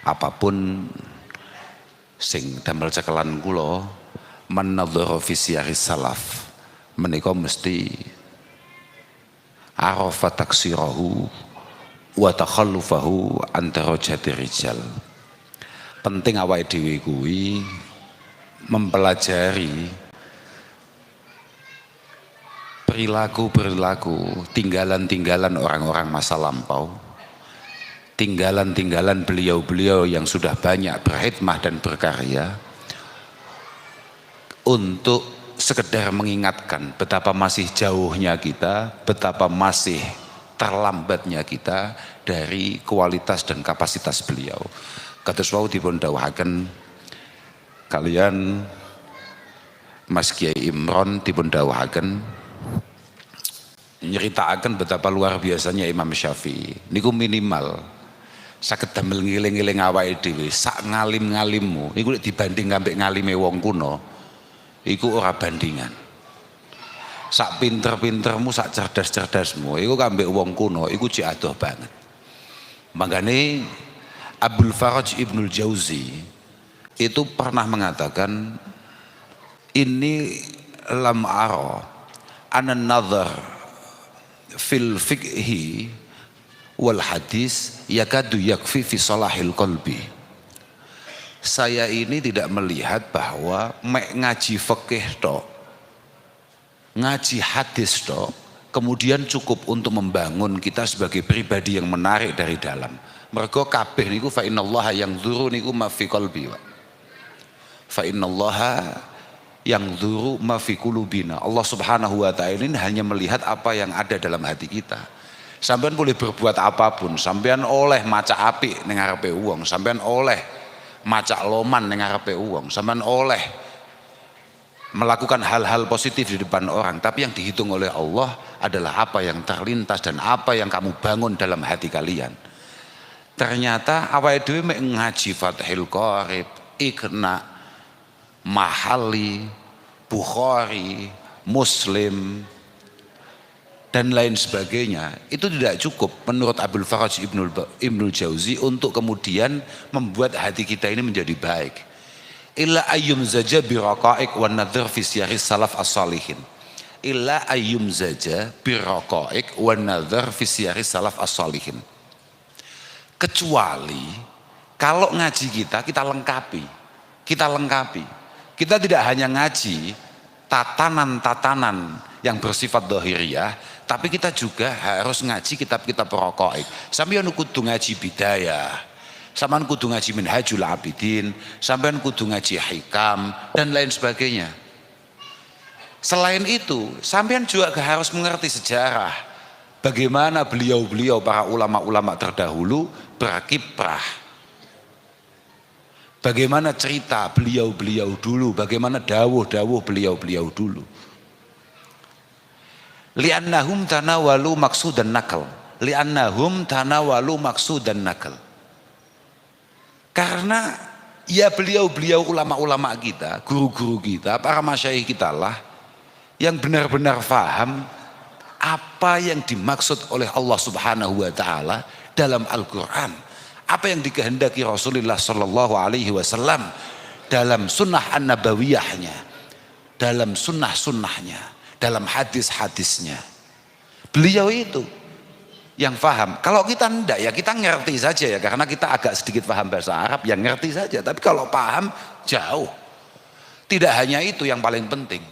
apapun sing damel cekelan kula manadhara fi siyaris salaf menika mesti arafa taksirahu wa takhallufahu antara jati rijal. Penting awake dhewe kuwi mempelajari perilaku tinggalan-tinggalan orang-orang masa lampau, tinggalan-tinggalan beliau-beliau yang sudah banyak berkhidmah dan berkarya, untuk sekedar mengingatkan betapa masih jauhnya kita, betapa masih terlambatnya kita dari kualitas dan kapasitas beliau. Kados wau dipun dawuhaken kalian Mas Kiai Imron dipun dawuhaken nyeritakan betapa luar biasanya Imam Syafi'i niku minimal saged damel ngiling-eling awake dhewe sak ngalim-ngalimmu niku dibanding ngambek ngalime wong kuno iku ora bandingan. Sak pinter-pintermu, sak cerdas-cerdasmu iku ngambek wong kuno iku jek adoh banget. Makane Abdul Faraj Ibnul Jauzi itu pernah mengatakan ini lam ara anan nazar fil fiqhi wal hadis yakadu yakfi fi salahil qalbi. Saya ini tidak melihat bahwa ngaji fikih tok, ngaji hadis tok kemudian cukup untuk membangun kita sebagai pribadi yang menarik dari dalam. Mergo kabeh niku fa innallaha yang dzuru niku ma fi qalbi. Fa innallaha yang dzuru ma fi qulubina. Allah Subhanahu wa taala ini hanya melihat apa yang ada dalam hati kita. Sampean boleh berbuat apapun, sampean oleh maca apik ning ngarepe wong, sampean oleh maca loman ning ngarepe wong, sampean oleh melakukan hal-hal positif di depan orang, tapi yang dihitung oleh Allah adalah apa yang terlintas dan apa yang kamu bangun dalam hati kalian. Ternyata awake dhewe mek ngaji Fathul Qorib, Iqna, Mahali, Bukhari, Muslim dan lain sebagainya itu tidak cukup menurut Abdul Faraj Ibnul Jauzi untuk kemudian membuat hati kita ini menjadi baik. Illa ayyum zaja biraqa'iq wan nadhar fi siyaris salaf as-salihin. Illa ayyum zaja biraqa'iq wan nadhar fi siyaris salaf as-salihin. Kecuali kalau ngaji kita lengkapi. Kita tidak hanya ngaji tatanan-tatanan yang bersifat dhahiriyah, tapi kita juga harus ngaji kitab-kitab raqa'iq. Sampeyan kudu ngaji bidayah, sampeyan kudu ngaji Minhajul Abidin, sampeyan kudu ngaji Hikam dan lain sebagainya. Selain itu, sampeyan juga harus mengerti sejarah. Bagaimana beliau-beliau para ulama-ulama terdahulu berkiprah. Bagaimana cerita beliau-beliau dulu, bagaimana dawuh-dawuh beliau-beliau dulu. Li'annahum tanawalu maqsudan nakal. Li'annahum tanawalu maqsudan nakal. Karena ya beliau-beliau ulama-ulama kita, guru-guru kita, para masyayikh kita lah yang benar-benar faham apa yang dimaksud oleh Allah Subhanahu wa taala dalam Al-Qur'an, apa yang dikehendaki Rasulullah sallallahu alaihi wasallam dalam sunnah an-nabawiyahnya, dalam sunnah-sunnahnya, dalam hadis-hadisnya. Beliau itu yang faham. Kalau kita enggak ya kita ngerti saja ya, karena kita agak sedikit paham bahasa Arab yang ngerti saja, tapi kalau paham jauh. Tidak hanya itu yang paling penting,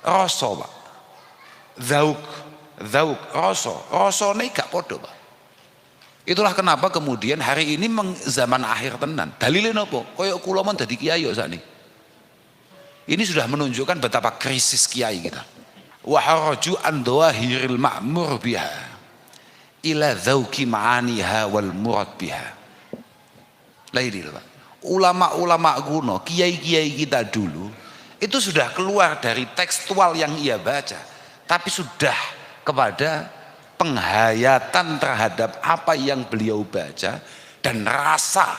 rasa Pak, zauk rasa ini gak podo Pak. Itulah kenapa kemudian hari ini zaman akhir tenan. Dalilnya apa? Koyok kula men dadi kiai yo sakniki. Ini sudah menunjukkan betapa krisis kiai kita. Wa haraju an dhawahiril ma'mur biha ila dzauqi ma'aniha wal murad biha. Lain Pak. Ulama-ulama kuno, kiai-kiai kita dulu itu sudah keluar dari tekstual yang ia baca, tapi sudah kepada penghayatan terhadap apa yang beliau baca dan rasa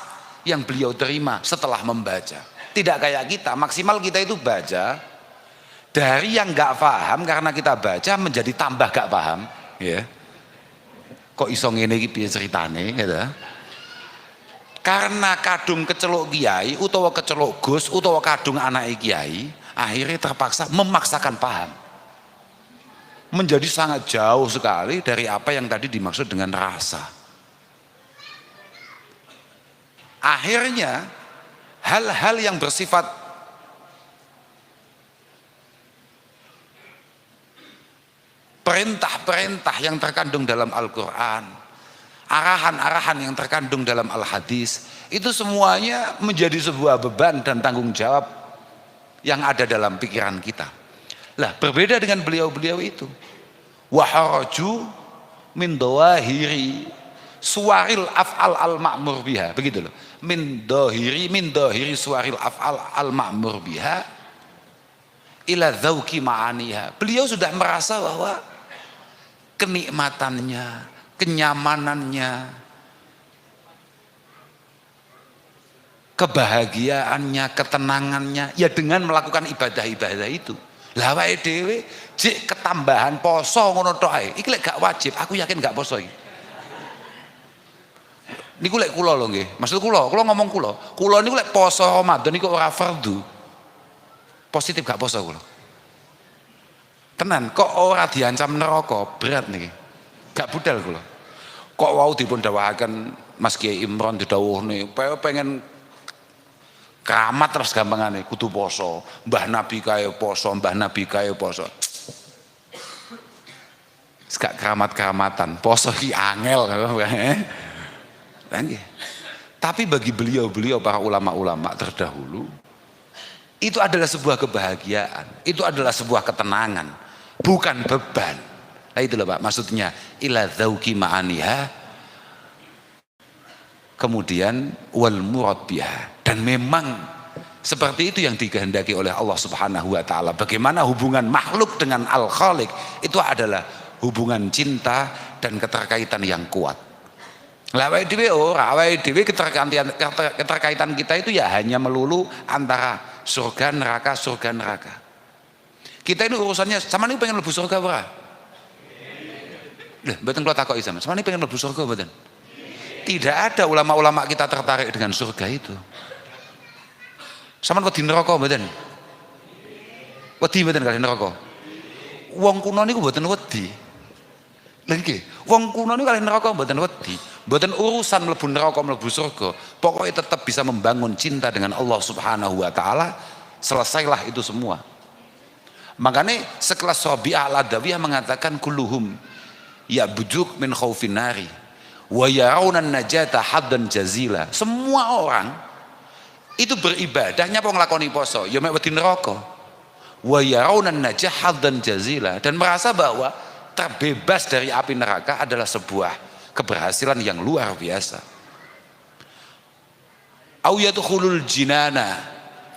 yang beliau terima setelah membaca. Tidak kayak kita, maksimal kita itu baca dari yang gak paham karena kita baca menjadi tambah gak paham, ya. Kok iso ngene iki piye ceritane gitu. Karena kadung keceluk kiai utawa keceluk gus utawa kadung anak kiai, akhirnya terpaksa memaksakan paham. Menjadi sangat jauh sekali dari apa yang tadi dimaksud dengan rasa. Akhirnya hal-hal yang bersifat perintah-perintah yang terkandung dalam Al-Quran, arahan-arahan yang terkandung dalam Al-Hadis, itu semuanya menjadi sebuah beban dan tanggung jawab yang ada dalam pikiran kita. Lah berbeda dengan beliau-beliau itu. Waharaju min dawahiri suwaril af'al al-ma'mur biha, begitu loh. Min dahiri suwaril af'al al-ma'mur biha ila dzauqi ma'aniha. Beliau sudah merasa bahwa kenikmatannya, kenyamanannya, kebahagiaannya, ketenangannya ya dengan melakukan ibadah-ibadah itu. Lah awake dhewe jek ketambahan poso ngono tok ae. Iki lek gak wajib, aku yakin gak poso iki. Niku lek kula lho nggih. Maksud kula ngomong kula. Kula niku lek poso Ramadan niku ora fardu. Positif gak poso kula. Tenan kok ora diancam neraka, berat niki. Gak budal kula. Kok wau dipun dawuhaken Mas Kiai Imron didhawuhne pengen keramat terus gampangane kudu poso. Mbah Nabi kaya poso, Mbah Nabi kaya poso. Gak keramat-keramatan, poso iki angel. Tapi bagi beliau-beliau para ulama-ulama terdahulu itu adalah sebuah kebahagiaan, itu adalah sebuah ketenangan, bukan beban. Nah itu loh Pak, maksudnya ila dzauqi ma'aniha, kemudian wal murad biha, dan memang seperti itu yang dikehendaki oleh Allah Subhanahu wa taala. Bagaimana hubungan makhluk dengan Al-Khaliq itu adalah hubungan cinta dan keterkaitan yang kuat. Lah awake dhewe ora, awake dhewe keterkaitan kita itu ya hanya melulu antara surga neraka, surga neraka. Kita ini urusannya sama ini pengen mlebu surga ora? Lah mboten kula takoki sama ini pengen mlebu surga mboten? Tidak ada ulama-ulama kita tertarik dengan surga itu. Sama wedi neraka mboten? Wedi mboten kali neraka? Wong kuno niku mboten wedi. Lha nggih, wong kuno niku kali neraka mboten wedi. Mboten urusan mlebu neraka mlebu surga. Pokoknya tetap bisa membangun cinta dengan Allah Subhanahu wa taala, selesailah itu semua. Makanya sekelas Rabi'ah al-Adawiyah mengatakan kulluhum ya buduk min khaufin nari wa yarawna najata haddan jazila. Semua orang itu beribadahnya apa nglakoni poso ya mek wedi neraka. Wa yarawna najah haddan jazila, dan merasa bahwa terbebas dari api neraka adalah sebuah keberhasilan yang luar biasa. Au yadkhulul jinana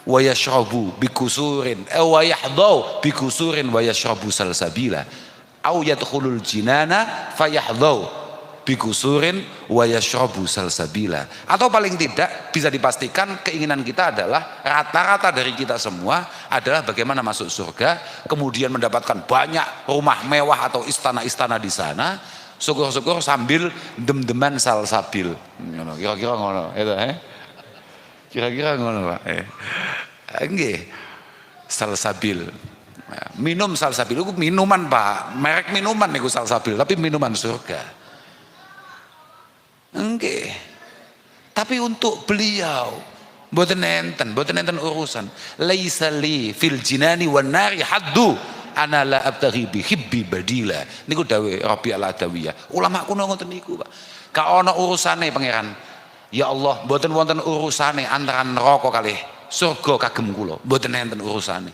wa yashrabu bikusurin wa yahdau bikusurin wa yashrabu salsabila. Au yadkhulul jinana fayahdau bikusurin wa yashrabu salsabila. Atau paling tidak bisa dipastikan keinginan kita adalah rata-rata dari kita semua adalah bagaimana masuk surga, kemudian mendapatkan banyak rumah mewah atau istana-istana di sana, syukur-syukur sambil dem-deman salsabil. Kira-kira ngono itu kira-kira ngono Pak. Nggih. Salsabil. Minum salsabil itu minuman Pak, merek minuman niku salsabil, tapi minuman surga. Enggak. Tapi untuk beliau mboten enten urusan. Laisa li fil jinani wan nari haddu ana la abtaghi bi hibbi badila. Niku dawuh Rabi' al-Adawiyah. Ulama kuno ngoten niku, Pak. Gak ana urusane pangeran. Ya Allah, mboten wonten urusane antara neraka kalih surga kagem kula. Mboten enten urusane.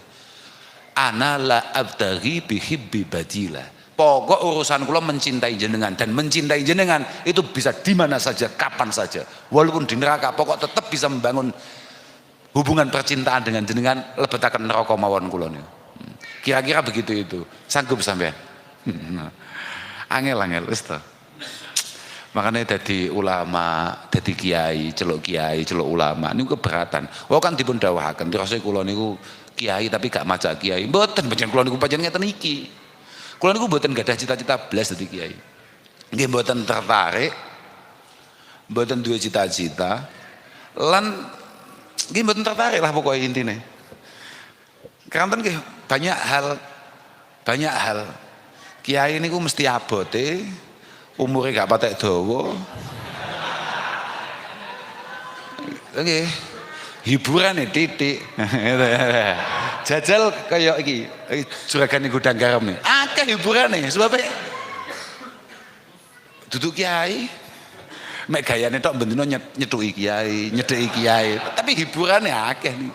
Ana la abtaghi bi hibbi badila. Pokok urusan kula mencintai jenengan, dan mencintai jenengan itu bisa di mana saja, kapan saja, walaupun di neraka, pokok tetap bisa membangun hubungan percintaan dengan jenengan, lebetaken neraka mawon kula niku. Kira-kira begitu itu. Sanggup sampean? Angel wis to. Makanya dadi ulama, dadi kiai, celuk ulama niku keberatan. Wah kan dipun dawuhaken terus kula niku kiai tapi gak majak kiai. Mboten, pancen kula niku pancen ngeten iki. Kula niku mboten gadah cita-cita blas dadi kiai. Nggih mboten tertarik, mboten duwe cita-cita, Lan nggih mboten tertarik lah pokoknya intine. Kanten nggih banyak hal. Kiai niku mesti abote, umure gak patek dawa. Nggih. Hiburane titik. Jajal kaya iki, juragan Gudang Garam nih. Akeh hiburane sebab duduk kiai. Mek gayane tok bendino nyetuki kiai, nyedeki kiai. Tapi hiburane akeh nih.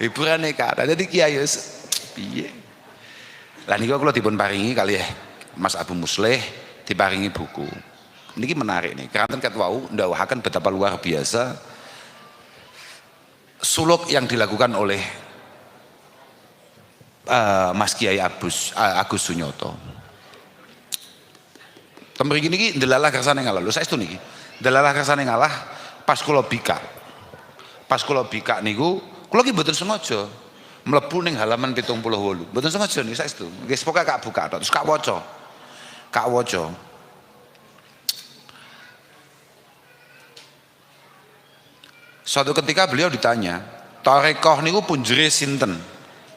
Hiburane kathah. Dadi kiai wis piye. Lah niku kula dipun paringi kali Mas Abu Musleh diparingi buku. Niki menarik nih. Kanten ket wau ndawuhaken betapa luar biasa suluk yang dilakukan oleh Mas Kiai Agus Sunyoto. Temriki niki ndelalah kersane ngalah. Lho saestu niki. Ndelalah kersane ngalah pas kula bika. Pas kula bika niku kula ki mboten sengaja mlebu ning halaman 78. Mboten sengaja niki saestu. Nggih pokoke kak buka tok terus kak waca. Kak waca. Suatu ketika beliau ditanya, "Tarekoh niku punjere sinten?"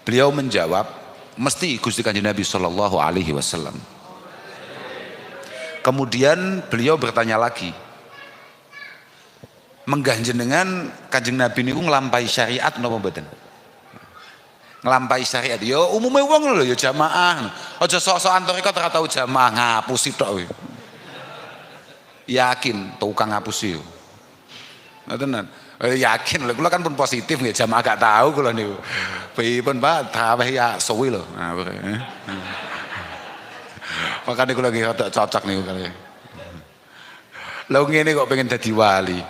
Beliau menjawab, "Mesti Gusti Kanjeng Nabi sallallahu alaihi wasallam." Kemudian beliau bertanya lagi, "Menggah jenengan Kanjeng Nabi niku nglampahi syariat napa mboten?" Nglampahi syariat. Ya umume wong lho ya jamaah. Aja sok-sokan tarekat ora tau jamaah ngapusi tok kowe. Yakin tukang ngapusi yo. Ngoten. Yakin lho, kula kan pun positif nggih jamaah gak tahu kula niku. Pripun Pak, traweh ya suwi lho. Nah, makanya kula nggih rada cocok niku kali. Lha ngene kok pengen dadi wali.